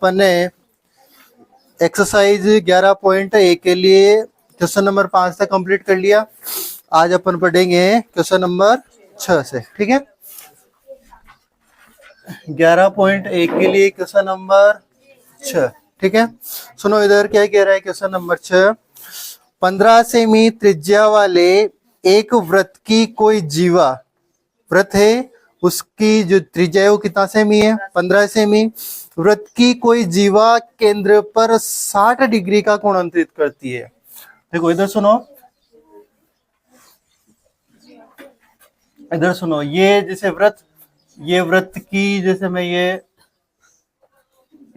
अपन ने एक्सरसाइज 11.1 के लिए क्वेश्चन नंबर 5 तक कंप्लीट कर लिया। आज अपन पढ़ेंगे क्वेश्चन नंबर 6 से, ठीक है। 11.1 के लिए क्वेश्चन नंबर 6, ठीक है। सुनो इधर क्या कह रहा है क्वेश्चन नंबर 6। 15 सेमी त्रिज्या वाले एक वृत्त की कोई जीवा वृत्त है, उसकी जो त्रिज्या है वो कितना सेमी है, 15 सेमी। वृत्त की कोई जीवा केंद्र पर 60 डिग्री का कोण अंतरित करती है। देखो इधर सुनो, इधर सुनो, ये जैसे वृत्त, ये वृत्त की जैसे मैं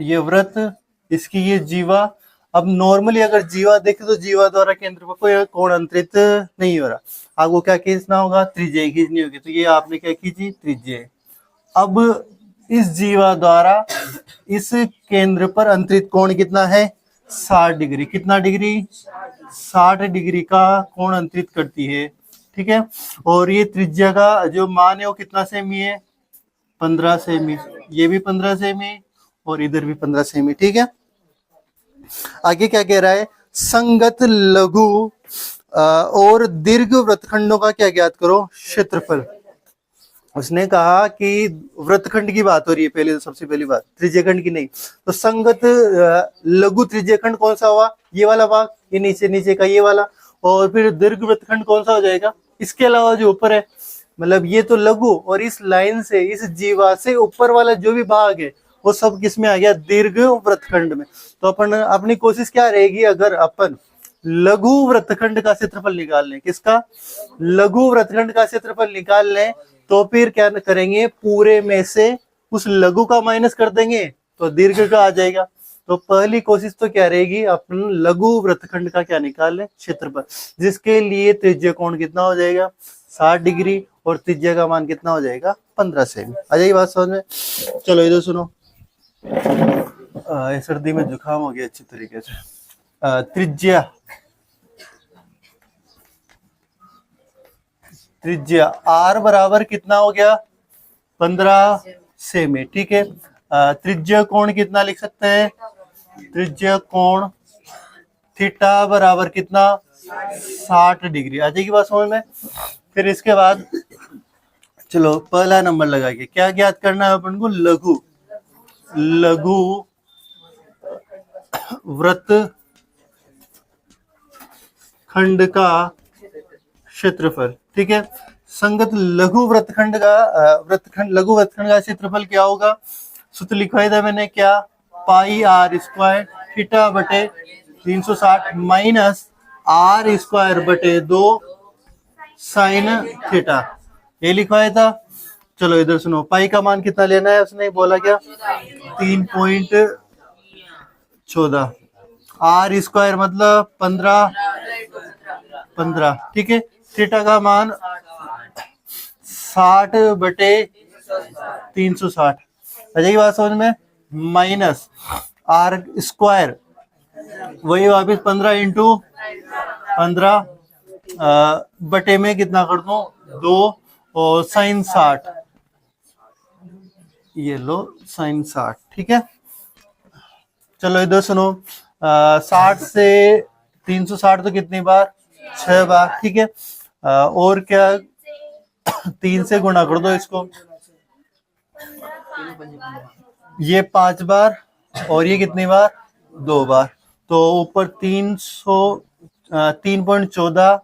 ये वृत्त, इसकी ये जीवा। अब नॉर्मली अगर जीवा देखे तो जीवा द्वारा केंद्र पर कोई कोण अंतरित नहीं हो रहा। आपको क्या खींचना होगा, त्रिज्या खींचनी होगी। तो ये आपने क्या खींची, त्रिज्या। अब इस जीवा द्वारा इस केंद्र पर अंतरित कोण कितना है, 60 डिग्री। कितना डिग्री, 60 डिग्री का कोण अंतरित करती है, ठीक है। और ये त्रिज्या का जो मान है वो कितना सेमी है, 15 सेमी। ये भी 15 सेमी और इधर भी 15 सेमी, ठीक है। आगे क्या कह रहा है, संगत लघु और दीर्घ वृत्तखंडों का क्या ज्ञात करो, क्षेत्रफल। उसने कहा कि वृत्तखंड की बात हो रही है पहले, तो सबसे पहली बात त्रिज्यखंड की नहीं। तो संगत लघु त्रिज्यखंड कौन सा हुआ, ये वाला भाग, ये नीचे नीचे का ये वाला। और फिर दीर्घ वृत्तखंड कौन सा हो जाएगा, इसके अलावा जो ऊपर है। मतलब ये तो लघु, और इस लाइन से, इस जीवा से ऊपर वाला जो भी भाग है वो सब किस में आ गया, दीर्घ वृत्तखंड में। तो अपन अपनी कोशिश क्या रहेगी, अगर अपन लघु वृत्तखंड का क्षेत्रफल निकाल लें, किसका, लघु वृत्तखंड का क्षेत्रफल निकाल लें, तो फिर क्या करेंगे, पूरे में से उस लघु का माइनस कर देंगे तो दीर्घ का आ जाएगा। तो पहली कोशिश तो क्या रहेगी, अपन लघु वृत्तखंड का क्या निकाल लें, क्षेत्रफल, जिसके लिए त्रिज्या कोण कितना हो जाएगा, 60 डिग्री, और त्रिज्या का मान कितना हो जाएगा, 15 सेमी। आ जाएगी बात समझ में। चलो इधर सुनो, सर्दी में जुकाम हो गया अच्छी तरीके से। त्रिज्या R बराबर कितना हो गया, 15 सेमी, ठीक है। त्रिज्या कोण कितना लिख सकते हैं, त्रिज्या कोण थीटा बराबर कितना, 60 डिग्री। आ जाएगी बात समझ में। फिर इसके बाद चलो पहला नंबर लगा के क्या ज्ञात करना है अपन को, लघु वृत्त खंड का क्षेत्रफल, ठीक है। संगत लघु वृत्तखंड का लघु वृत्तखंड का क्षेत्रफल क्या होगा, सूत्र लिखवाया था मैंने, क्या, पाई R स्क्वायर थीटा बटे 360 माइनस R स्क्वायर बटे 2 साइन थीटा, ये लिखवाया था। चलो इधर सुनो, पाई का मान कितना लेना है, उसने बोला क्या, 3.14। R स्क्वायर मतलब 15, ठीक है। थीटा का मान 60 बटे 360, आ जाएगी बात समझ में, माइनस R स्क्वायर वही वापिस 15 इंटू 15 बटे में कितना कर दो, 2, और साइन 60, ये लो साइन 60, ठीक है। चलो इधर सुनो, 60 से 360 तो कितनी बार, 6 बार, ठीक है। और क्या, 3 से गुणा कर दो इसको, ये 5 बार, और ये कितनी बार, 2 बार। तो ऊपर 3.14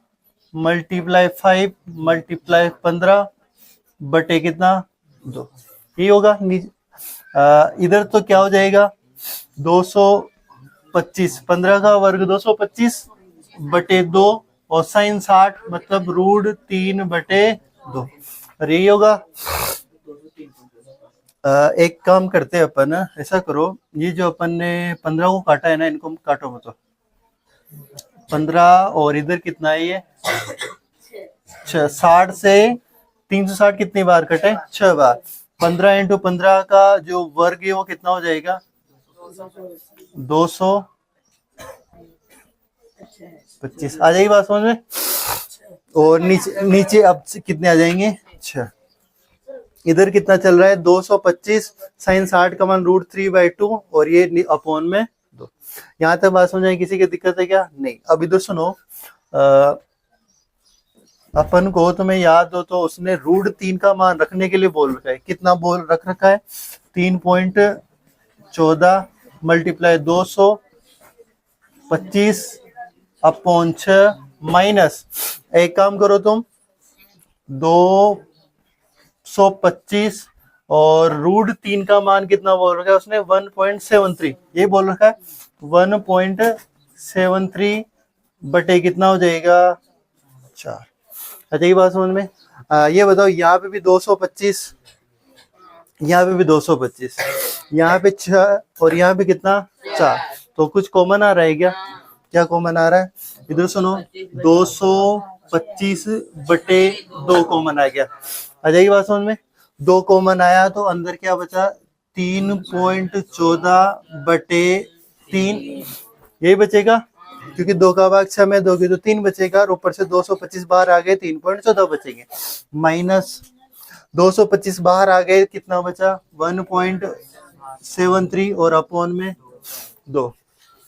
मल्टीप्लाई 5 मल्टीप्लाई 15 बटे कितना, 2, ये होगा। इधर तो क्या हो जाएगा, 225, 15 का वर्ग 225 बटे 2, और साइन 60 मतलब √3 बटे 2, अरे ये होगा। एक काम करते हैं अपन, ऐसा करो, ये जो अपन ने 15 को काटा है ना, इनको काटो मतलब, 15 और इधर कितना है ये 60 से 360 कितनी बार कटे, 6 बार। 15 इंटू 15 का जो वर्ग है वो कितना हो जाएगा, 225, आ जाएगी बात समझ में। और नीचे अब कितने आ जाएंगे, 6। इधर कितना चल रहा है 225, साइन 60 का मान √3/2 और ये अपॉन में 2। यहाँ तक बात समझ आई, किसी की दिक्कत है क्या? नहीं। अब इधर सुनो, अपन को तुम्हें याद हो तो उसने √3 का मान रखने के लिए बोल रखा है। कितना बोल रखा है? 3.14 मल्टीप्लाई 225 अपॉन 6 माइनस, एक काम करो तुम, 225 और √3 का मान कितना बोल रखा है उसने? 1.73। ये बोल रखा है 1.73 बटे कितना हो जाएगा? 4। अच्छा, ये बात समझ में? ये बताओ, यहाँ पे भी 225, यहाँ पे भी 225, यहाँ पे 6 और यहाँ पे कितना? 4। तो कुछ कॉमन आ रहा है क्या? क्या कॉमन आ रहा है? इधर सुनो, 225 बटे 2 कॉमन आ गया। आ जाएगी बात समझ में? 2 कॉमन आया तो अंदर क्या बचा? 3.14 बटे 3, यही बचेगा, क्योंकि 2 का भाग 6 में दोगे तो 3 बचेगा, और ऊपर से 225 बाहर आ गए, 3.14 बचेंगे, माइनस 225 बाहर आ गए, कितना बचा? 1.73 और अपॉन में 2।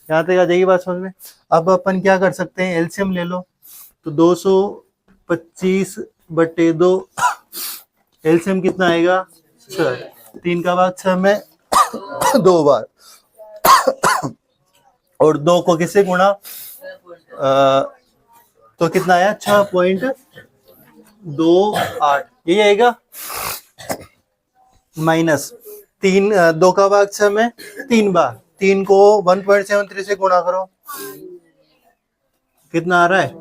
यहाँ तक आ जाएगी बात समझ में? अब अपन क्या कर सकते हैं, एलसीएम ले लो। तो 225 बटे 2, एलसीएम कितना आएगा? 6। 3 का भाग 6 में 2 बार, और 2 को किससे गुणा? तो कितना आया? 6.28, यही आएगा, माइनस 3, 2 का भाग 6 में 3 बार, 3 को 1.73 से गुणा करो, कितना आ रहा है?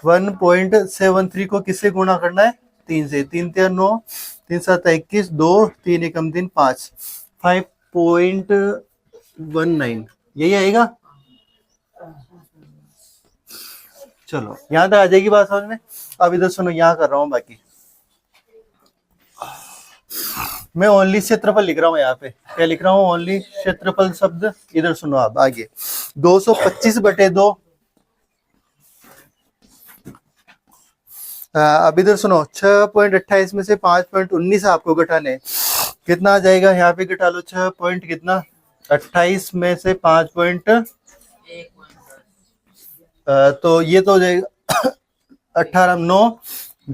1.73 को किससे गुणा करना है? 3 से। 3 3 9, 3 7 21, 2 3 1 3 5, 5.19, यही आएगा। चलो, यहाँ तक आ जाएगी बात समझ में? अब इधर सुनो, यहाँ कर रहा हूँ, बाकी मैं ओनली क्षेत्रफल लिख रहा हूँ। यहाँ पे क्या लिख रहा हूँ? ओनली क्षेत्रफल शब्द। इधर सुनो आप आगे, 225 बटे 2। अब इधर सुनो, 6.28 में से 5.19 आपको घटाने, कितना आ जाएगा? यहाँ पे घटा लो, 6 पॉइंट कितना? 28 में से 5 पॉइंट, तो ये तो हो जाएगा 18 9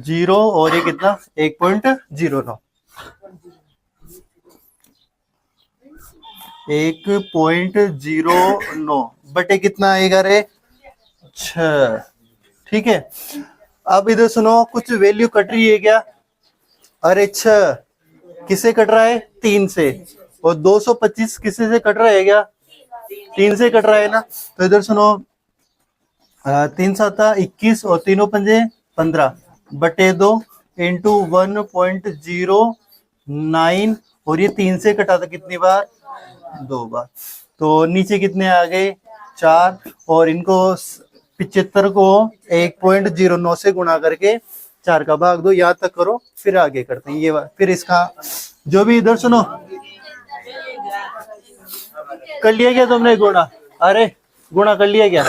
0, और ये कितना? 1.09, 1.09 बटे कितना आएगा रे? 6। ठीक है। अब इधर सुनो, कुछ वैल्यू कट रही है क्या? अरे 6 किससे कट रहा है? 3 से। और 225 किससे से कट रहा है क्या? 3 से कट रहा है ना। तो इधर सुनो, 3 7 21 और 3 पंजे 15 बटे 2 इंटू 1.09, और ये 3 से कटा था कितनी बार? 2 बार। तो नीचे कितने आ गए? 4, और इनको 75 को 1.09 से गुणा करके 4 का भाग दो। यहाँ तक करो, फिर आगे करते हैं ये बात। फिर इसका जो भी, इधर सुनो, कर लिया क्या तुमने गुणा? अरे गुणा कर लिया क्या?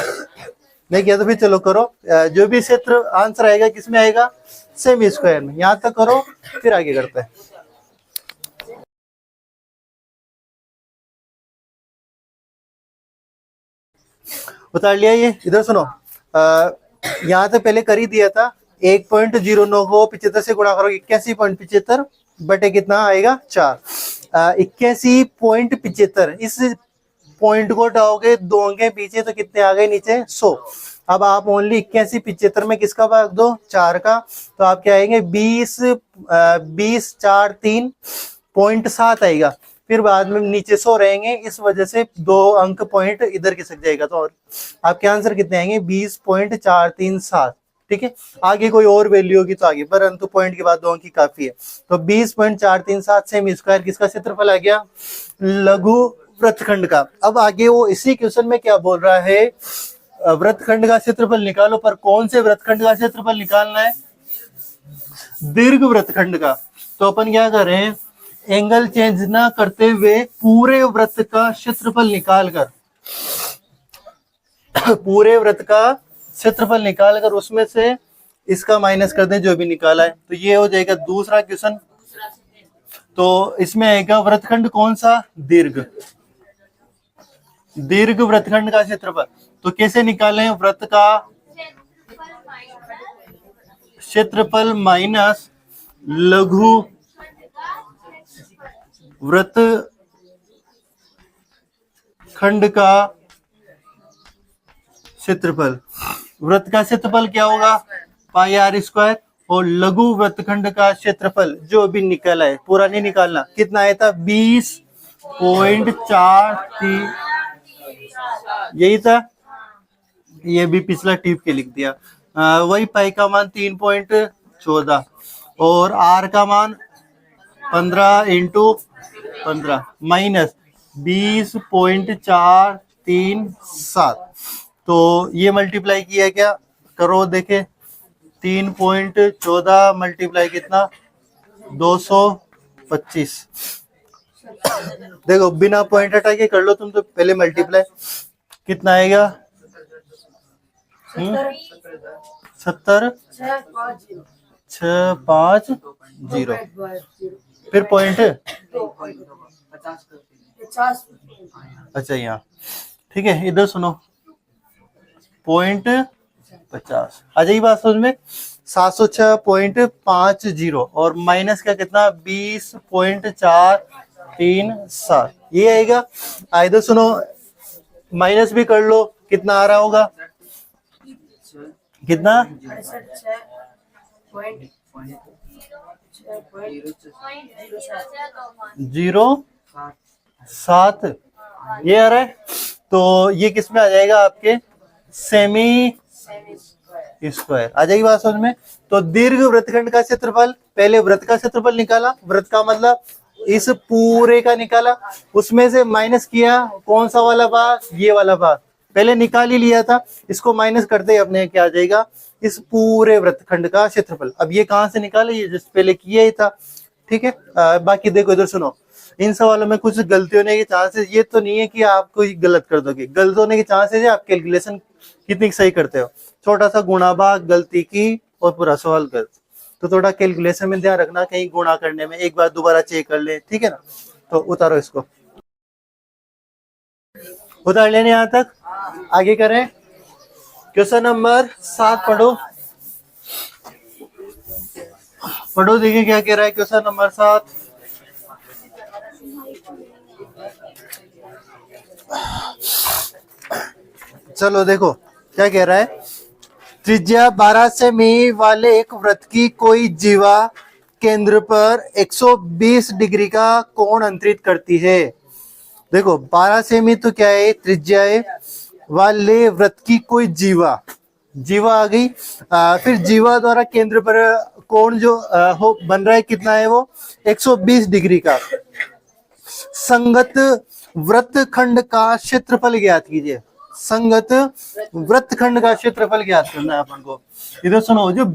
नहीं किया तो फिर चलो करो। जो भी क्षेत्र आंसर आएगा किसमें आएगा? सेमी स्क्वायर में। यहाँ तक करो, फिर आगे करते हैं। बता लिया ये? इधर सुनो, यहाँ से पहले कर ही दिया था। 1.09 को 75 से गुणा करो, 81.75 बटे कितना आएगा? 4। 81.75, इस पॉइंट को हटाओगे 2 अंक पीछे तो कितने आ गए नीचे? 100। अब आप ओनली 81.75 में किसका भाग दो? 4 का। तो आप क्या आएंगे? 20 4 3.7 आएगा। फिर बाद में नीचे 100 रहेंगे, इस वजह से 2 अंक पॉइंट इधर खिसक जाएगा। तो और आपके आंसर कितने आएंगे? 20.437। ठीक है। आगे कोई और वैल्यू होगी तो आगे, परंतु पॉइंट के बाद 2 अंक की काफी है। तो 20.437 सेमी स्क्वायर किसका क्षेत्रफल आ गया? लघु वृत्तखंड का। अब आगे वो इसी क्वेश्चन में क्या बोल रहा है? वृत्तखंड का क्षेत्रफल निकालो, पर कौन से वृत्तखंड का क्षेत्रफल निकालना है? दीर्घ वृत्तखंड का। तो अपन क्या कर रहे हैं? एंगल चेंज ना करते हुए पूरे वृत्त का क्षेत्रफल निकालकर, पूरे वृत्त का क्षेत्रफल निकालकर उसमें से इसका माइनस कर दें जो भी निकाला है, तो ये हो जाएगा दूसरा क्वेश्चन। तो इसमें आएगा वृत्तखंड कौन सा, दीर्घ, दीर्घ वृत्तखंड का क्षेत्रफल। तो कैसे निकालें, वृत्त का क्षेत्रफल माइनस लघु वृत्त खंड का क्षेत्रफल। वृत्त का क्षेत्रफल क्या होगा, पाई आर स्क्वायर, और लघु वृत्तखंड का क्षेत्रफल जो भी निकला है, पूरा नहीं निकालना, कितना आया था 20.43, यही था, ये भी पिछला टिप के लिख दिया। वही पाई का मान 3.14 और आर का मान 15 × 15 माइनस 20.437। तो ये मल्टीप्लाई किया क्या, करो देखे, 3.14 मल्टीप्लाई कितना 225। देखो बिना पॉइंट हटा के कर लो तुम, तो पहले मल्टीप्लाई कितना आएगा 70,650, फिर पॉइंट, अच्छा यहाँ ठीक है, इधर सुनो 0.50 आ जाएगी बात समझ में, 706.50 और माइनस का कितना 20.437, ये आएगा। इधर सुनो माइनस भी कर लो, कितना आ रहा होगा, कितना 0.07 ये आ रहा है। तो ये किस में आ जाएगा, आपके सेमी स्क्वायर आ जाएगी बात समझ में। तो दीर्घ वृत्तखंड का क्षेत्रफल, पहले वृत्त का क्षेत्रफल निकाला, वृत्त का मतलब इस पूरे का निकाला, उसमें से माइनस किया कौन सा वाला भाग, ये वाला भाग पहले निकाल ही लिया था, इसको माइनस करते ही अपने क्या आ जाएगा, इस पूरे वृत्तखंड का क्षेत्रफल। अब ये कहां से निकाले, ये जिस पहले किया ही था, ठीक है। बाकी देखो इधर सुनो, इन सवालों में कुछ गलती होने के चांसेस, ये तो नहीं है कि आप कोई गलत कर दोगे, गलत होने के चांसेस है आप कैलकुलेशन कितनी सही करते हो, छोटा सा गुणा भाग गलती की और पूरा सवाल गलत, तो थोड़ा कैलकुलेशन में ध्यान रखना, कहीं गुणा करने में एक बार दोबारा चेक कर ले, ठीक है ना। तो उतारो इसको, उतार लेने यहां तक, आगे करें। क्वेश्चन नंबर 7 पढ़ो, पढ़ो देखिए क्या कह रहा है क्वेश्चन नंबर 7। चलो देखो क्या कह रहा है, त्रिज्या 12 सेमी वाले एक वृत्त की कोई जीवा केंद्र पर 120 डिग्री का कोण अंतरित करती है। देखो 12 सेमी तो क्या है, त्रिज्या है, वाले वृत्त की कोई जीवा, जीवा आ गई, फिर जीवा द्वारा केंद्र पर कोण जो हो बन रहा है कितना है वो 120 डिग्री का। संगत वृत्तखंड का क्षेत्रफल ज्ञात कीजिए, संगत वृत्तखंड का क्षेत्रफल ज्ञात करना है अपन को। इधर सुनो, जो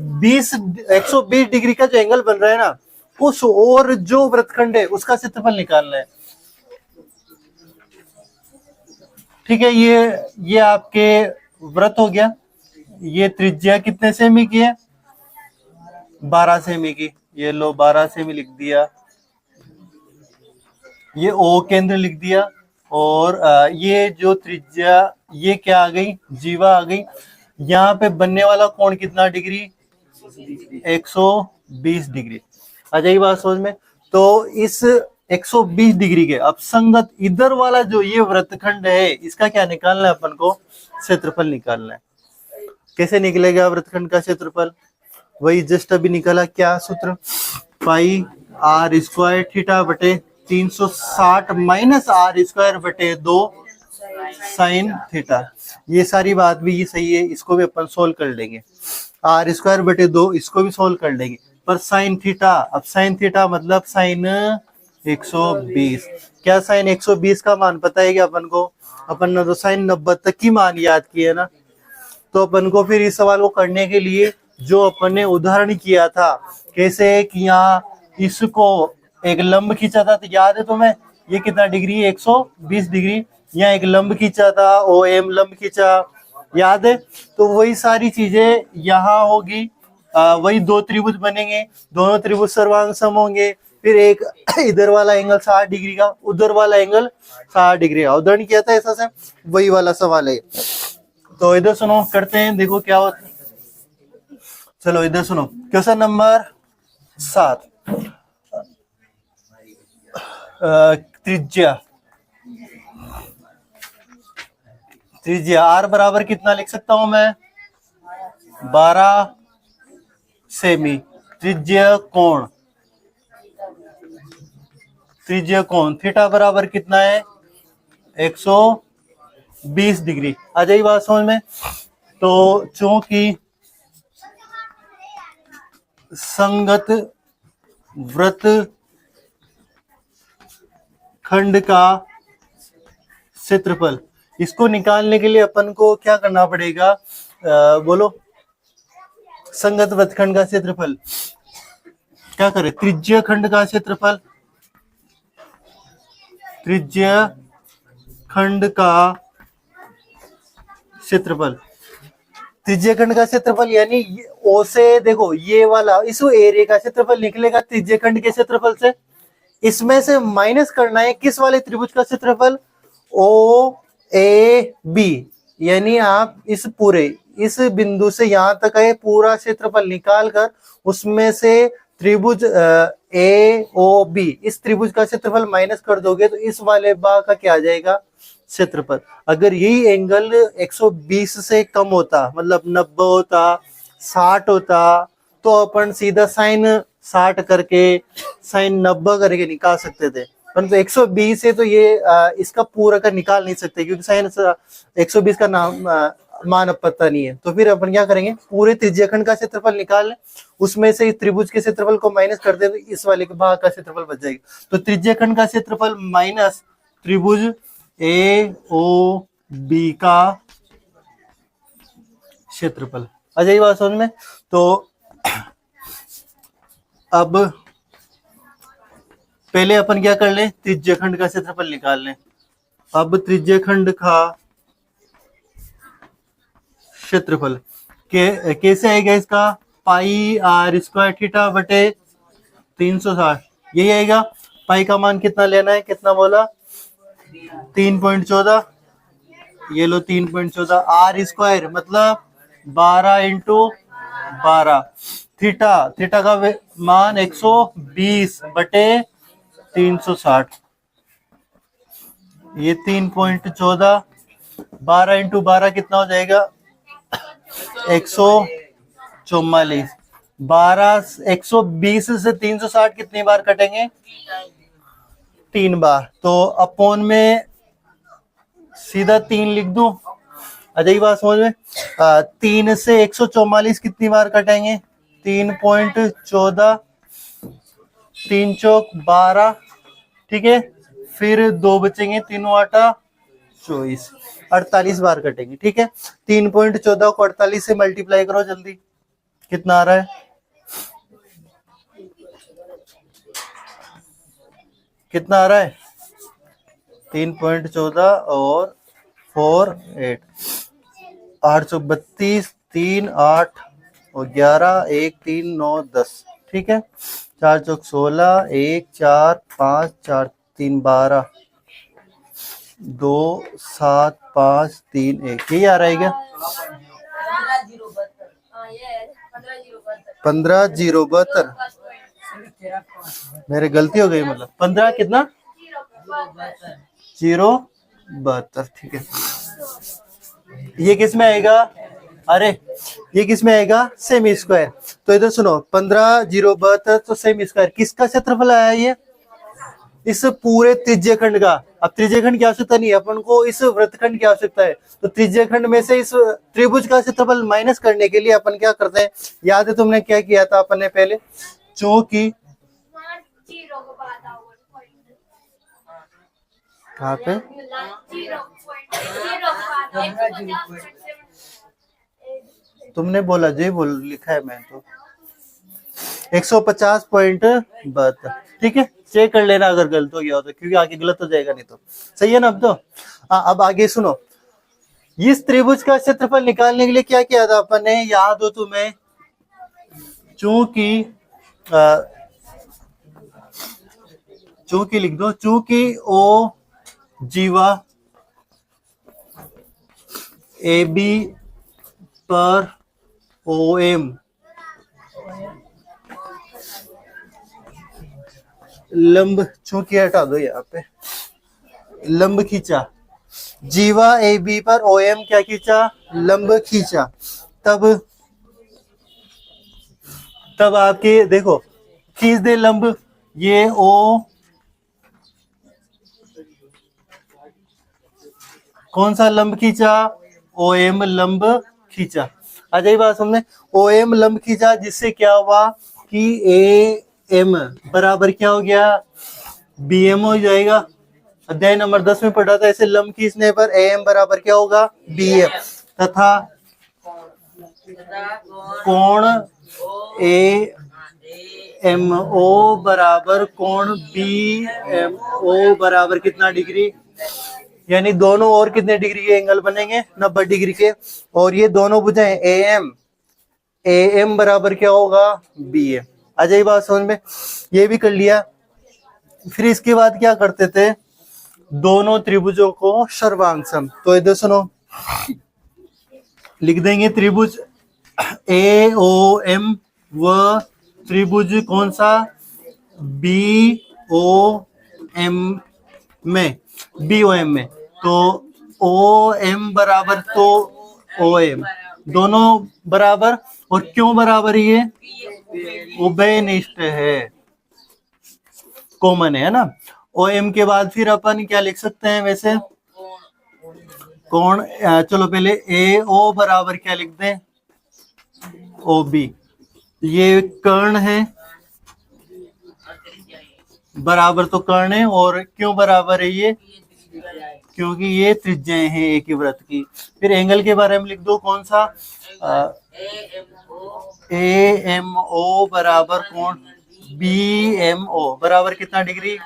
120 डिग्री का जो एंगल बन रहा है ना, उस और जो वृत्तखंड है उसका क्षेत्रफल निकालना है, ठीक है। ये आपके वृत्त हो गया, ये त्रिज्या कितने सेमी की है, 12 सेमी की, ये लो 12 सेमी लिख दिया, ये ओ केंद्र लिख दिया, और ये जो त्रिज्या ये क्या आ गई, जीवा आ गई। यहाँ पे बनने वाला कोण कितना डिग्री, 120 डिग्री आ जाएगी बात समझ में। तो इस 120 डिग्री के अब संगत इधर वाला जो ये वृत्तखंड है, इसका क्या निकालना है अपन को, क्षेत्रफल निकालना है। कैसे निकलेगा वृत्तखंड का क्षेत्रफल, वही जस्ट अभी निकाला, क्या सूत्र, पाई आर स्क्वायर थीटा बटे 360 माइनस आर स्क्वायर बटे 2 साइन थीटा। ये सारी बात भी ये सही है, इसको भी अपन सोल्व कर लेंगे, आर स्क्वायर बटे 2 इसको भी सोल्व कर लेंगे, पर साइन थीटा, अब साइन थीटा मतलब साइन 120, क्या साइन 120 का मान पता है क्या अपन को, अपन ने तो साइन 90 तक की मान याद किया ना। तो अपन को फिर इस सवाल को करने के लिए जो अपन ने उदाहरण किया था, कैसे कि यहाँ इसको एक लंब खींचा था, तो याद है तुम्हें ये कितना डिग्री है, 120 डिग्री, यहाँ एक लंब खींचा था, ओ एम लंब खींचा, याद है। तो वही सारी चीजें यहाँ होगी, वही दो त्रिभुज बनेंगे, दोनों त्रिभुज सर्वांग सम होंगे, फिर एक इधर वाला एंगल 60 डिग्री का, उधर वाला एंगल 60 डिग्री का। उदाहरण किया था ऐसा से, वही वाला सवाल है। तो इधर सुनो, करते हैं, देखो क्या होता है। चलो इधर सुनो, क्वेश्चन नंबर 7। त्रिज्या, त्रिज्या आर बराबर कितना लिख सकता हूं मैं, 12 सेमी। त्रिज्या कोण, त्रिज्या कोण थीटा बराबर कितना है, 120 डिग्री। आ जाइए बात समझ में। तो चूंकि संगत वृत्त खंड का क्षेत्रफल, इसको निकालने के लिए अपन को क्या करना पड़ेगा, बोलो। संगत वृत्तखंड का क्षेत्रफल क्या करें, त्रिज्या खंड का क्षेत्रफल, त्रिज्या खंड का क्षेत्रफल, त्रिज्या खंड का क्षेत्रफल यानी ओ से देखो ये वाला इस एरिया का क्षेत्रफल निकलेगा त्रिज्या खंड के क्षेत्रफल से। इसमें से माइनस करना है किस वाले त्रिभुज का क्षेत्रफल, ओ ए बी, यानी आप इस पूरे इस बिंदु से यहां तक है पूरा क्षेत्रफल निकाल कर उसमें से त्रिभुज ए ओ बी, इस त्रिभुज का क्षेत्रफल माइनस कर दोगे तो इस वाले बाग का क्या आ जाएगा, क्षेत्रफल। अगर यही एंगल 120 से कम होता, मतलब 90 होता, 60 होता, तो अपन सीधा साइन 60 करके साइन 90 करके निकाल सकते थे। परंतु 120 है तो ये इसका पूरा का निकाल नहीं सकते, क्योंकि साइन 120 का नाम मान अब पता नहीं है। तो फिर अपन क्या करेंगे, पूरे त्रिज्याखंड का क्षेत्रफल निकाल लें, उसमें से इस त्रिभुज के क्षेत्रफल को माइनस कर दे तो इस वाले के भाग का क्षेत्रफल बच जाएगा। तो त्रिज्याखंड का क्षेत्रफल माइनस त्रिभुज ए ओ बी का क्षेत्रफल। आ जाइए बात समझ में। तो अब पहले अपन क्या कर लें, त्रिज्याखंड का क्षेत्रफल निकाल लें। अब त्रिज्याखंड का क्षेत्रफल कैसे आएगा, इसका पाई आर स्क्वायर थीटा बटे 360, यही आएगा। पाई का मान कितना लेना है, कितना बोला, 3.14, ये लो 3.14। आर स्क्वायर मतलब 12 इंटू 12, थीटा, थीटा का मान 120 बटे 360, ये 3.14, 12 इंटू 12 कितना हो जाएगा, 144। 120 से 360 कितनी बार कटेंगे, 3 बार। तो अपोन में सीधा 3 लिख दूं। अजय बात समझ में। 3 से 144 कितनी बार कटेंगे, 3.14, 3 चौक 12, ठीक है। फिर 2 बचेंगे, 3 8 24, 48 बार कटेंगे, ठीक है। 3.14 को 48 से मल्टीप्लाई करो जल्दी, कितना आ रहा है, कितना आ रहा है, 3.14 और 4 8, 832, 3 8 और 11, 1 3 9 10, ठीक है। 4 चौक 16, 1 4 5 4 3 12, 2 7 5 3 1, यही आ रहा है क्या, 15,072, मेरे गलती हो गई, मतलब 15 कितना 072, ठीक है। ये किस में आएगा, अरे ये किस में आएगा, सेमी स्क्वायर। तो इधर सुनो, 15,072 तो सेमी स्क्वायर किसका क्षेत्रफल आया, ये इस पूरे त्रिज्याखंड का। अब त्रिज्याखंड की आवश्यकता नहीं है अपन को, इस वृत्तखंड की आवश्यकता है। तो त्रिज्याखंड में से इस त्रिभुज का क्षेत्रफल माइनस करने के लिए अपन क्या करते हैं, याद है तुमने क्या किया था अपन ने पहले, चूंकि कहाँ पे, तुमने बोला जी, बोल लिखा है मैं तो 150.72, ठीक है। चेक कर लेना अगर गलत हो गया हो तो, क्योंकि आगे गलत हो जाएगा नहीं तो, सही है ना। अब तो अब आगे सुनो, इस त्रिभुज का क्षेत्रफल निकालने के लिए क्या किया था अपन ने, याद हो तुम्हें, चूंकि लिख दो, चूंकि ओ जीवा ए बी पर ओ एम लंब, चूंकि हटा दो यहाँ पे, लंब खींचा, जीवा ए बी पर ओ एम क्या खींचा, लंब खींचा, तब आपके देखो खींच दे लंब, ये ओ कौन सा लंब खींचा, ओ एम लंब खींचा। आ जाइए बात समझे, ओ एम लंब खींचा, जिससे क्या हुआ कि ए एम बराबर क्या हो गया, बी एम हो जाएगा। अध्याय नंबर 10 में पढ़ा था, ऐसे लंब खींचने पर ए एम बराबर क्या होगा, बी एम, तथा कोण ए एम ओ बराबर कोण बी एम ओ बराबर कितना डिग्री, यानी दोनों और कितने डिग्री के एंगल बनेंगे, 90 डिग्री के, और ये दोनों भुजाएं ए एम बराबर क्या होगा, बी एम। आ जाइए बात समझ में, ये भी कर लिया। फिर इसके बाद क्या करते थे, दोनों त्रिभुजों को सर्वांग, तो इधर सुनो, लिख देंगे त्रिभुज ए ओ एम व त्रिभुज कौन सा, बी ओ एम में, बी ओ एम में, तो ओ एम बराबर तो ओ एम, दोनों बराबर, और क्यों बराबर ये, उभयनिष्ठ है, कॉमन है ना। ओ एम के बाद फिर अपन क्या लिख सकते हैं वैसे, कोण, चलो पहले ए ओ बराबर क्या लिख दें, ओ बी, ये कर्ण है, बराबर तो कर्ण है, और क्यों बराबर है ये, क्योंकि ये त्रिज्याएं हैं एक ही वृत्त की। फिर एंगल के बारे में लिख दो, कौन सा, ए एम ओ बराबर कोण बी एम ओ बराबर कितना डिग्री,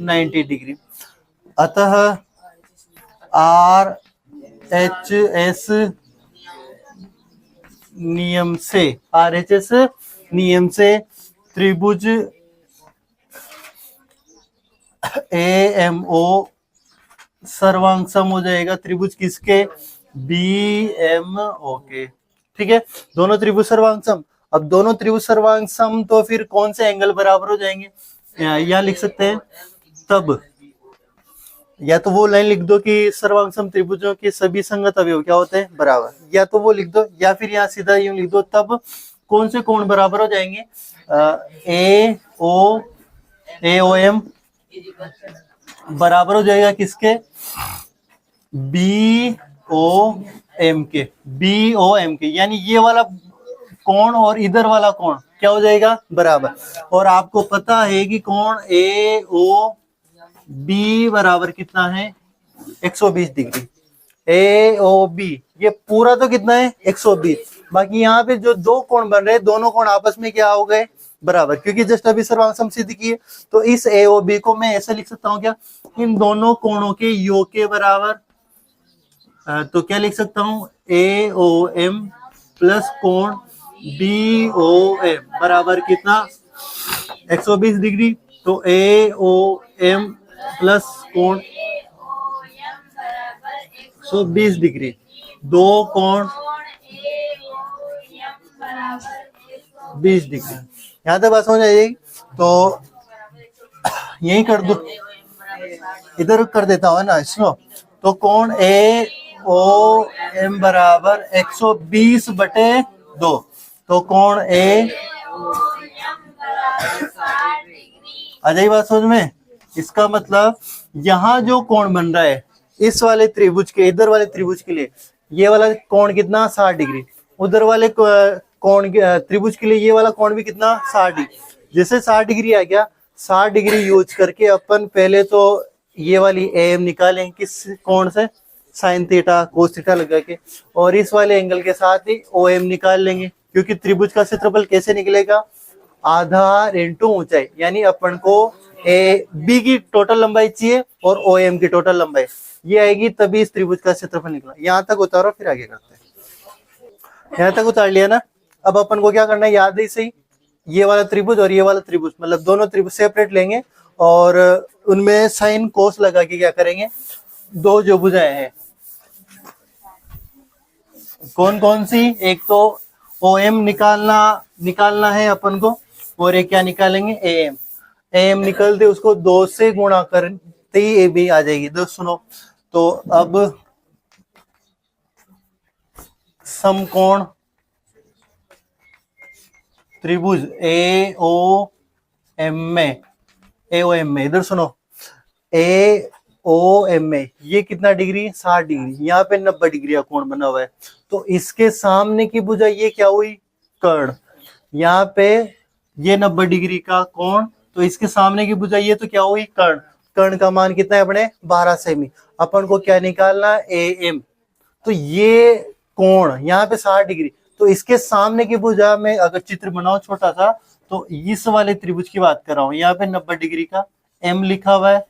90 डिग्री। अतः आर एच एस नियम से, आर एच एस नियम से त्रिभुज ए एम ओ सर्वांग सम हो जाएगा त्रिभुज किसके, बी एम ओ के, ठीक है, दोनों त्रिभुज सर्वांग सम। अब दोनों त्रिभुज सर्वांग सम, तो फिर कौन से एंगल बराबर हो जाएंगे, या लिख सकते हैं, तब या तो वो लाइन लिख दो कि सर्वांग सम त्रिभुजों के सभी संगत अवयव क्या होते हैं, बराबर, या तो वो लिख दो, या फिर यहाँ सीधा यूं लिख दो, तब कौन से कोण बराबर हो जाएंगे, ए ओ एम बराबर हो जाएगा किसके, बी ओ एम के, बी ओ एम के, यानी ये वाला कोण और इधर वाला कोण क्या हो जाएगा, बराबर। और आपको पता है कि कोण ए ओ बी बराबर कितना है, 120 डिग्री, ए ओ बी, ये पूरा तो कितना है, 120, बाकी यहाँ पे जो दो कोण बन रहे हैं, दोनों कोण आपस में क्या हो गए, बराबर, क्योंकि जस्ट अभी सर्वांग सम सिद्ध किए। तो इस ए ओ बी को मैं ऐसे लिख सकता हूँ क्या, इन दोनों कोणों के योग के बराबर, तो क्या लिख सकता हूँ, ए ओ एम प्लस कोण बी ओ एम बराबर कितना, 120 डिग्री। तो ए ओ एम प्लस कोण 120 डिग्री, दो कोण 20 डिग्री, यहाँ तक बात समझ आएगी। तो यही कर दो, इधर कर देता हूँ ना, सुनो, तो कोण ए ओ एम बराबर 120/2, तो कोण ए, आ जाइए बात समझ में। इसका मतलब यहाँ जो कोण बन रहा है इस वाले त्रिभुज के, इधर वाले त्रिभुज के लिए ये वाला कोण कितना, 60 डिग्री, उधर वाले कोण त्रिभुज के लिए ये वाला कोण भी कितना, 60 डिग्री। जैसे 60 डिग्री आ गया, 60 डिग्री यूज करके अपन पहले तो ये वाली एम निकालें, किस कोण से, साइन थीटा कोस थीटा लगा के, और इस वाले एंगल के साथ ही ओ एम निकाल लेंगे, क्योंकि त्रिभुज का क्षेत्रफल कैसे निकलेगा, आधार इंटू ऊंचाई, यानी अपन को ए बी की टोटल लंबाई चाहिए और ओ एम की टोटल लंबाई ये आएगी, तभी इस त्रिभुज का क्षेत्रफल निकला। यहाँ तक उतारो, फिर आगे करते हैं। यहाँ तक उतार लिया ना, अब अपन को क्या करना है, याद है सही, ये वाला त्रिभुज और ये वाला त्रिभुज, मतलब दोनों त्रिभुज सेपरेट लेंगे और उनमें साइन कोस लगा के क्या करेंगे, दो जो भुजाएं हैं कौन कौन सी, एक तो ओ एम निकालना है अपन को, और एक क्या निकालेंगे, ए एम। ए एम निकलते उसको दो से गुणा करते ही ए बी आ जाएगी। तो सुनो, तो अब समकोण त्रिभुज ए ओ एम में इधर सुनो, ए ओ एम में ये कितना डिग्री, 60 डिग्री, यहाँ पे 90 डिग्री का कोण बना हुआ है। तो इसके सामने की भुजा ये क्या हुई, कर्ण। यहाँ पे ये 90 डिग्री का कोण, तो इसके सामने की भुजा ये तो क्या हुई, कर्ण। कर्ण का मान कितना है अपने 12 सेमी। अपन को क्या निकालना, ए एम। तो ये कोण यहाँ पे 60 डिग्री, तो इसके सामने की भुजा में अगर चित्र बनाओ छोटा सा, तो इस वाले त्रिभुज की बात कर रहा हूं। यहाँ पे 90 डिग्री का एम लिखा हुआ है,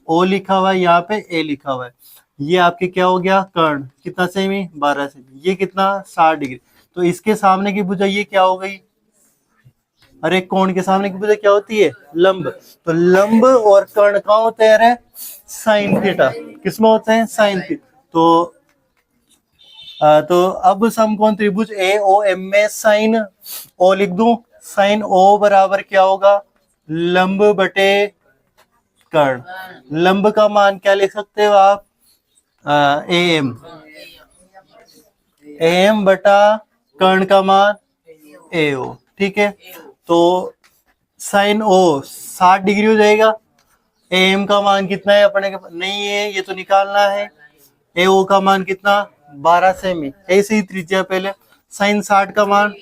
ओ लिखा हुआ है, यहाँ पे ए लिखा हुआ है। ये आपके क्या हो गया, कर्ण कितना सेमी, 12 सेमी। ये कितना, 60 डिग्री। तो इसके सामने की भुजा ये क्या हो गई, अरे कोण के सामने की भुजा क्या होती है, लंब। तो लंब और कर्ण कहाँ होते हैं, साइन थीटा। किसमें होते हैं, साइन थीटा। तो अब समकोण त्रिभुज ए ओ एम में साइन ओ लिख दूं। साइन ओ बराबर क्या होगा, लंब बटे कर्ण। लंब का मान क्या लिख सकते हो आप, ए एम बटा कर्ण का मान ए ओ। ठीक है, तो साइन ओ 60 डिग्री हो जाएगा। ए एम का मान कितना है अपने के नहीं है, ये तो निकालना है। ए ओ का मान कितना, 12 सेमी। ऐसे ही त्रिज्या पहले, साइन 60 का मान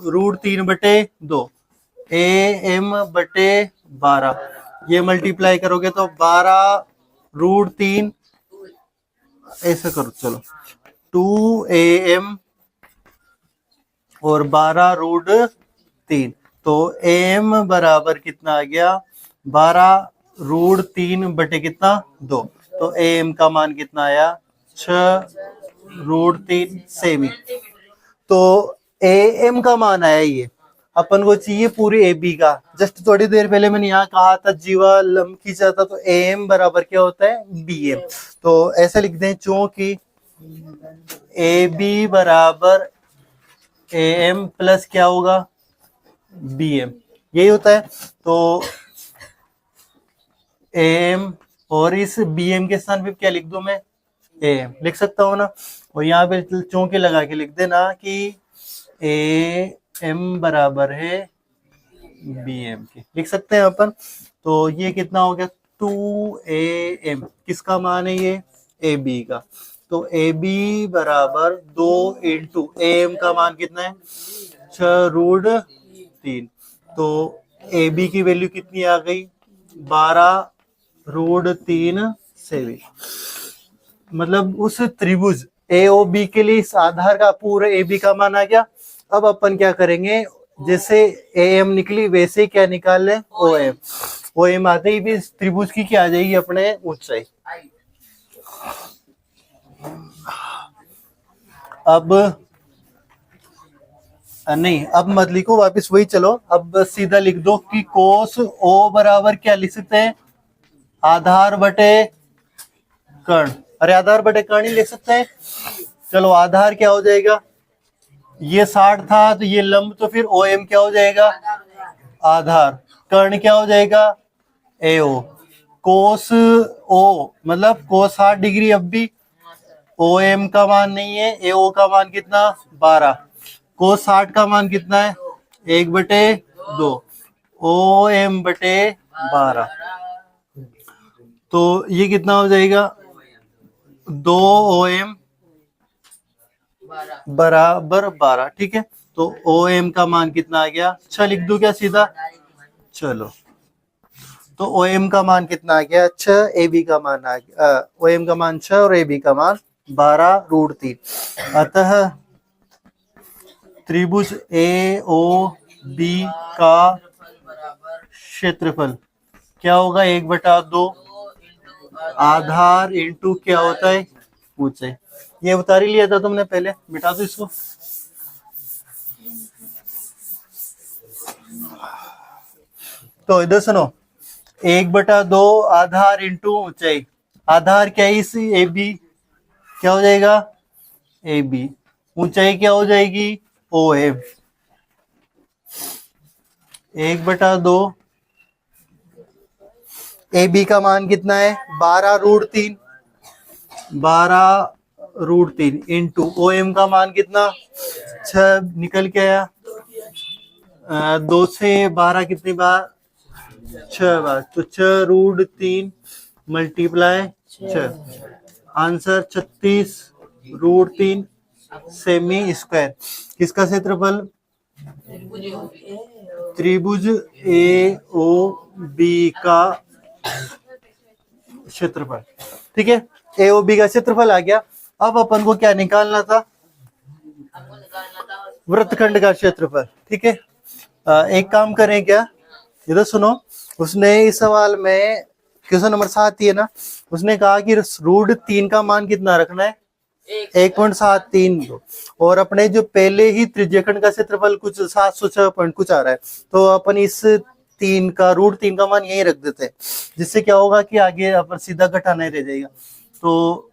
√3/2, ए एम बटे 12। ये मल्टीप्लाई करोगे तो 12√3, ऐसा करो चलो, 2 ए एम और 12√3। तो ए एम बराबर कितना आ गया, 12√3 बटे कितना, 2। तो ए एम का मान कितना आया, 6√3 सेमी। तो ए एम का मान आया ये। अपन को चाहिए पूरी ए बी का। जस्ट थोड़ी देर पहले मैंने यहाँ कहा था जीवा लंब खींचा था, तो ए एम बराबर क्या होता है, बी एम। तो ऐसा लिख दें, चूंकि ए बी बराबर ए एम प्लस क्या होगा, बी एम, यही होता है। तो ए एम और इस बी एम के स्थान पे क्या लिख दूं मैं, ए एम लिख सकता हूँ ना। और यहाँ पे चौके लगा के लिख देना कि ए एम बराबर है बी एम के, लिख सकते हैं अपन। तो ये कितना हो गया, 2 ए एम, किसका मान है ये, ए बी का। तो ए बी बराबर 2 इंटू ए एम का मान कितना है, 6√3। तो ए बी की वैल्यू कितनी आ गई, 12√3 सेमी। मतलब उस त्रिभुज ए ओ बी के लिए इस आधार का पूरा ए बी का मान आ गया। अब अपन क्या करेंगे, जैसे ए एम निकली वैसे क्या निकाल ले, ओ एम। ओ एम आते ही भी इस त्रिभुज की क्या आ जाएगी, अपने ऊंचाई। अब नहीं, अब मत लिखो, वापस वही चलो। अब सीधा लिख दो कि कोस ओ बराबर क्या लिख सकते हैं, आधार बटे कर्ण। अरे आधार बटे कर्ण ही लिख सकते हैं। चलो आधार क्या हो जाएगा, ये 60 था तो ये लंब, तो फिर ओ एम क्या हो जाएगा, आधार। कर्ण क्या हो जाएगा, ए ओ। कोस ओ मतलब कोस 60 डिग्री, अब भी ओ एम का मान नहीं है, ए ओ का मान कितना, 12। कोस 60 का मान कितना है, 1/2, ओ एम बटे 12। तो ये कितना हो जाएगा, 2 ओ एम बराबर 12। ठीक है, तो ओ एम का मान कितना आ गया, 6 लिख दूं क्या सीधा, चलो। तो ओ एम का मान कितना आ गया, 6। ए बी का मान आ गया, ओ एम का मान 6 और ए बी का मान 12√3। अतः त्रिभुज ए ओ बी का क्षेत्रफल क्या होगा, 1/2 आधार इंटू क्या होता है, ऊंचाई। ये उतार ही लिया था तुमने पहले, मिटा दो इसको। तो इधर सुनो, 1/2 आधार इंटू ऊंचाई। आधार क्या है इस ए बी, क्या हो जाएगा ए बी। ऊंचाई क्या हो जाएगी ओ एम। 1/2 ए बी का मान कितना है 12√3, 12√3 इंटू ओ एम का मान कितना 6 निकल के आया। 2 से 12 कितनी बार 6 बार, तो 6√3 मल्टीप्लाई 6, आंसर 36√3 सेमी स्क्वायर। किसका क्षेत्रफल त्रिभुज ए ओ बी का क्षेत्रफल। ठीक है, ए ओ बी का क्षेत्रफल आ गया। अब अपन को क्या निकालना था वृत्तखंड का क्षेत्रफल। ठीक है, एक काम करें क्या, इधर सुनो, उसने इस सवाल में क्वेश्चन नंबर 7 ही है ना, उसने कहा कि √3 का मान कितना रखना है 1.732 और अपने जो पहले ही त्रिज्यखंड का क्षेत्रफल कुछ 706 पॉइंट कुछ आ रहा है, तो अपन इस 3 का √3 का मान यही रख देते हैं, जिससे क्या होगा कि आगे अपन सीधा घटाना ही रह जाएगा। तो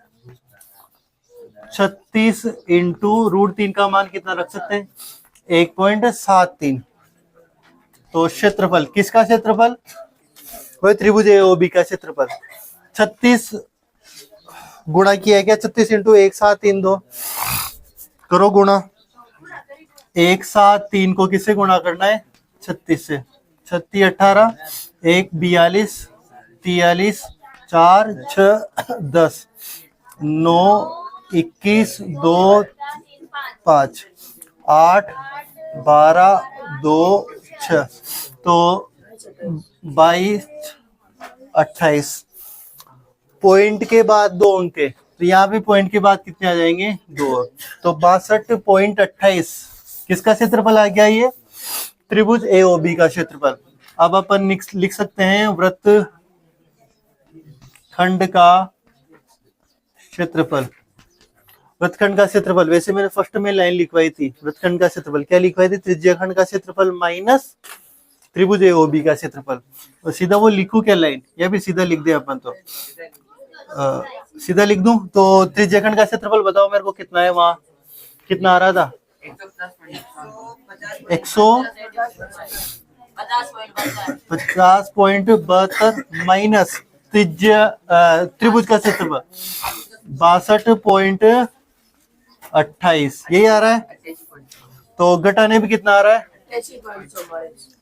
36 इंटू √3 का मान कितना रख सकते हैं 1.73। तो क्षेत्रफल किसका क्षेत्रफल वही त्रिभुज ए ओ बी का क्षेत्रफल। 36 गुणा किया गया 36 इंटू 1732 करो गुणा। 173 को किससे गुणा करना है 36 से, 36 18 1 42 43 4 6 10 9 21 2 5 8 12 2 6, तो 22 28 पॉइंट के बाद 2 अंक है, तो यहाँ पे पॉइंट के बाद कितने आ जाएंगे 2, तो 62.28 किसका क्षेत्रफल आ गया ये त्रिभुज ए ओ बी का क्षेत्रफल। अब अपन लिख सकते हैं वृत्त खंड का क्षेत्रफल। वृत्तखंड का क्षेत्रफल, वैसे मैंने फर्स्ट में लाइन लिखवाई थी, वृत्तखंड का क्षेत्रफल क्या लिखवाई थी त्रिज्यखंड का क्षेत्रफल माइनस त्रिभुज ए ओ बी का क्षेत्रफल। और सीधा वो लिखूं क्या लाइन, या भी सीधा लिख दे अपन, तो सीधा लिख दूं। तो त्रिज्यखंड का क्षेत्रफल बताओ मेरे को कितना है, वहां कितना आ रहा था 150.72 माइनस त्रिभुज का क्षेत्रफल 62.28 यही आ रहा है। तो घटाने भी कितना आ रहा है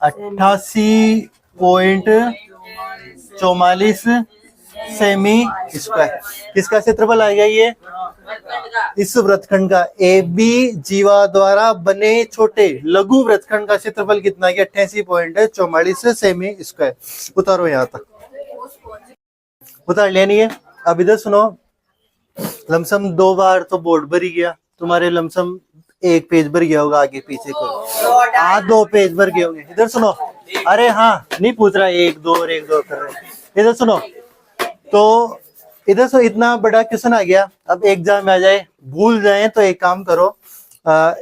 88.44 सेमी स्क्वायर। किसका क्षेत्रफल आ गया ये इस वृत्तखंड का ए बी जीवा द्वारा बने छोटे लघु वृत्तखंड का क्षेत्रफल कितना है 88.44 सेमी स्क्वायर। उतारो यहाँ तक, उतार लिया नहीं है। अब इधर सुनो, लमसम 2 बार तो बोर्ड भर ही गया तुम्हारे, लमसम 1 पेज भर गया होगा आगे पीछे को, 2 पेज भर गए होंगे। इधर सुनो, अरे हाँ नहीं पूछ रहा 1 2 और 1 2 कर रहे, इधर सुनो। तो इधर से इतना बड़ा क्वेश्चन आ गया, अब एग्जाम में आ जाए भूल जाए तो एक काम करो,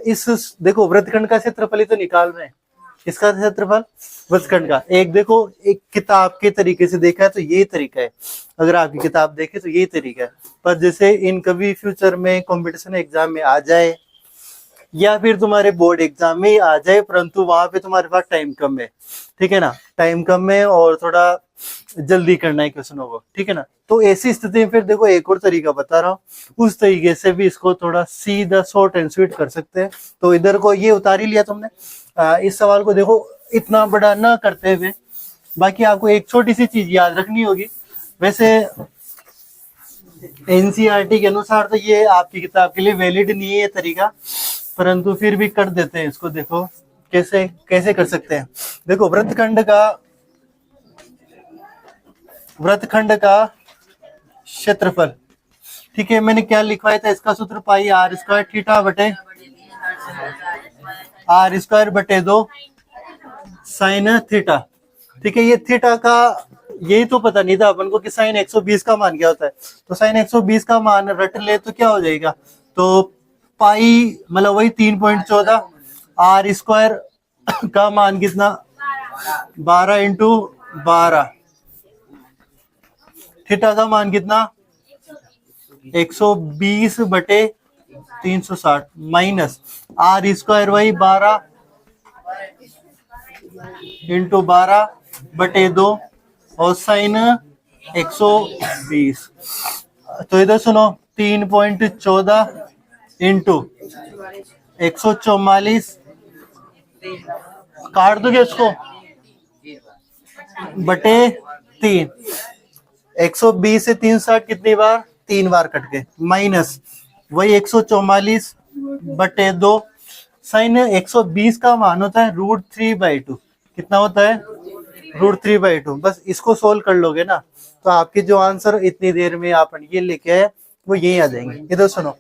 इस देखो वृत्तखंड का क्षेत्रफल ही तो निकाल रहे हैं, इसका क्षेत्रफल वृत्तखंड का। एक देखो एक किताब के तरीके से देखा है तो ये तरीका है, अगर आपकी किताब देखे तो ये तरीका है, पर जैसे इन कभी फ्यूचर में कंपटीशन एग्जाम में आ जाए या फिर तुम्हारे बोर्ड एग्जाम में आ जाए, परंतु वहां पे तुम्हारे पास टाइम कम है, ठीक है ना, टाइम कम है और थोड़ा जल्दी करना है क्वेश्चनों को, ठीक है ना। तो ऐसी स्थिति में फिर देखो एक और तरीका बता रहा हूँ, उस तरीके से भी इसको थोड़ा सीधा शॉर्ट एंड स्वीट कर सकते हैं। तो इधर को ये उतार ही लिया तुमने, इस सवाल को देखो इतना बड़ा ना करते हुए, बाकी आपको एक छोटी सी चीज याद रखनी होगी। वैसे एनसीईआरटी के अनुसार तो ये आपकी किताब के लिए वैलिड नहीं है ये तरीका, परंतु फिर भी कर देते हैं इसको। देखो कैसे कैसे कर सकते हैं। देखो वृत्तखंड का क्षेत्रफल, ठीक है, मैंने क्या लिखवाया था, इसका सूत्र पाई r स्क्वायर थीटा बटे r स्क्वायर बटे 2 साइन थीटा, ठीक है। ये थीटा का यही तो पता नहीं था अपन को कि साइन 120 का मान क्या होता है, तो साइन 120 का मान रट ले तो क्या हो जाएगा, तो पाई मतलब वही 3.14, r स्क्वायर का मान कितना 12 इंटू 12, थीटा का मान कितना 120 बटे 360 माइनस आर स्क्वायर वही 12 इंटू 12 बटे 2 और साइन 120। तो इधर सुनो 3.14 इंटू 144, काट दोगे इसको बटे 3, 120 से 360 कितनी बार 3 बार कट गए, माइनस वही 144 बटे 2, साइन 120 का मान होता है √3/2, कितना होता है √3/2। बस इसको सोल्व कर लोगे ना तो आपके जो आंसर इतनी देर में आप ये लेके आए वो यही आ जाएंगे। इधर सुनो,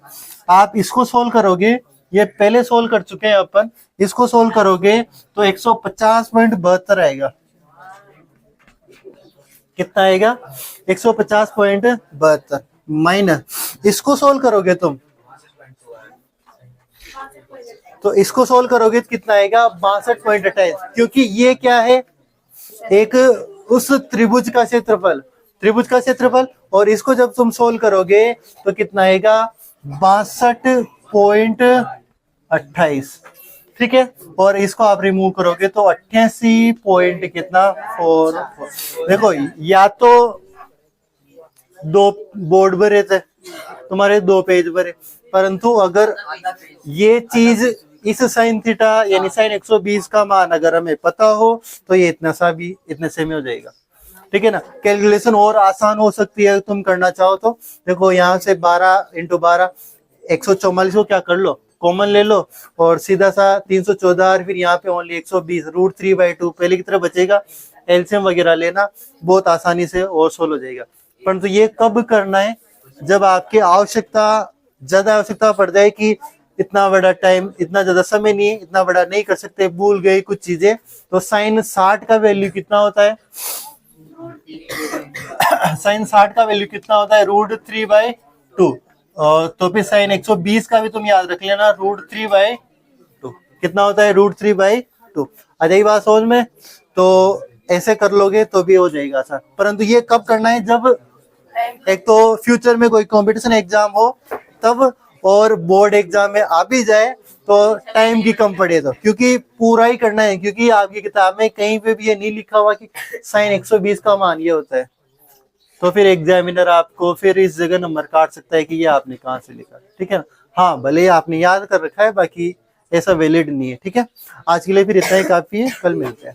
आप इसको सोल्व करोगे, ये पहले सोल्व कर चुके हैं अपन, इसको सोल्व करोगे तो 150.72 आएगा। कितना आएगा 150.72 माइनस इसको सोल्व करोगे तुम, तो इसको सोल्व करोगे तो कितना आएगा 62.28, क्योंकि ये क्या है एक उस त्रिभुज का क्षेत्रफल, त्रिभुज का क्षेत्रफल, और इसको जब तुम सोल्व करोगे तो कितना आएगा 62.28, ठीक है। और इसको आप रिमूव करोगे तो 88 पॉइंट कितना 4। देखो या तो 2 बोर्ड भरे थे तुम्हारे, 2 पेज भरे, परंतु अगर ये चीज इस साइन थीटा यानी साइन 120 का मान अगर हमें पता हो तो ये इतना सा भी इतने से में हो जाएगा, ठीक है ना। कैलकुलेशन और आसान हो सकती है तुम करना चाहो तो। देखो यहाँ से 12 इंटू 12 144 को क्या कर लो कॉमन ले लो और सीधा सा 314 और फिर यहाँ पे ओनली 120 √3/2 पहले की तरह बचेगा। एलसीएम वगैरह लेना बहुत आसानी से और सोल्व हो जाएगा। परंतु ये कब करना है जब आपकी आवश्यकता ज्यादा आवश्यकता पड़ जाए कि इतना बड़ा टाइम, इतना ज्यादा समय नहीं है, इतना बड़ा नहीं कर सकते, भूल गए कुछ चीजें, तो साइन 60 का वैल्यू कितना होता है साइन 60 का वैल्यू कितना होता है √3/2। तो फिर साइन 120 का भी तुम याद रख लेना √3/2 कितना होता है √3/2। आ जाएगी बात समझ में। तो ऐसे कर लोगे तो भी हो जाएगा आसान। परंतु ये कब करना है जब एक तो फ्यूचर में कोई कंपटीशन एग्जाम हो तब, और बोर्ड एग्जाम में आ भी जाए तो टाइम की कम पड़े तो, क्योंकि पूरा ही करना है, क्योंकि आपकी किताब में कहीं पे भी ये नहीं लिखा हुआ कि साइन 120 का मान ये होता है। तो फिर एग्जामिनर आपको फिर इस जगह नंबर काट सकता है कि ये आपने कहाँ से लिखा, ठीक है ना। हाँ भले आपने याद कर रखा है, बाकी ऐसा वैलिड नहीं है, ठीक है। आज के लिए फिर इतना ही काफी है, कल मिलते हैं।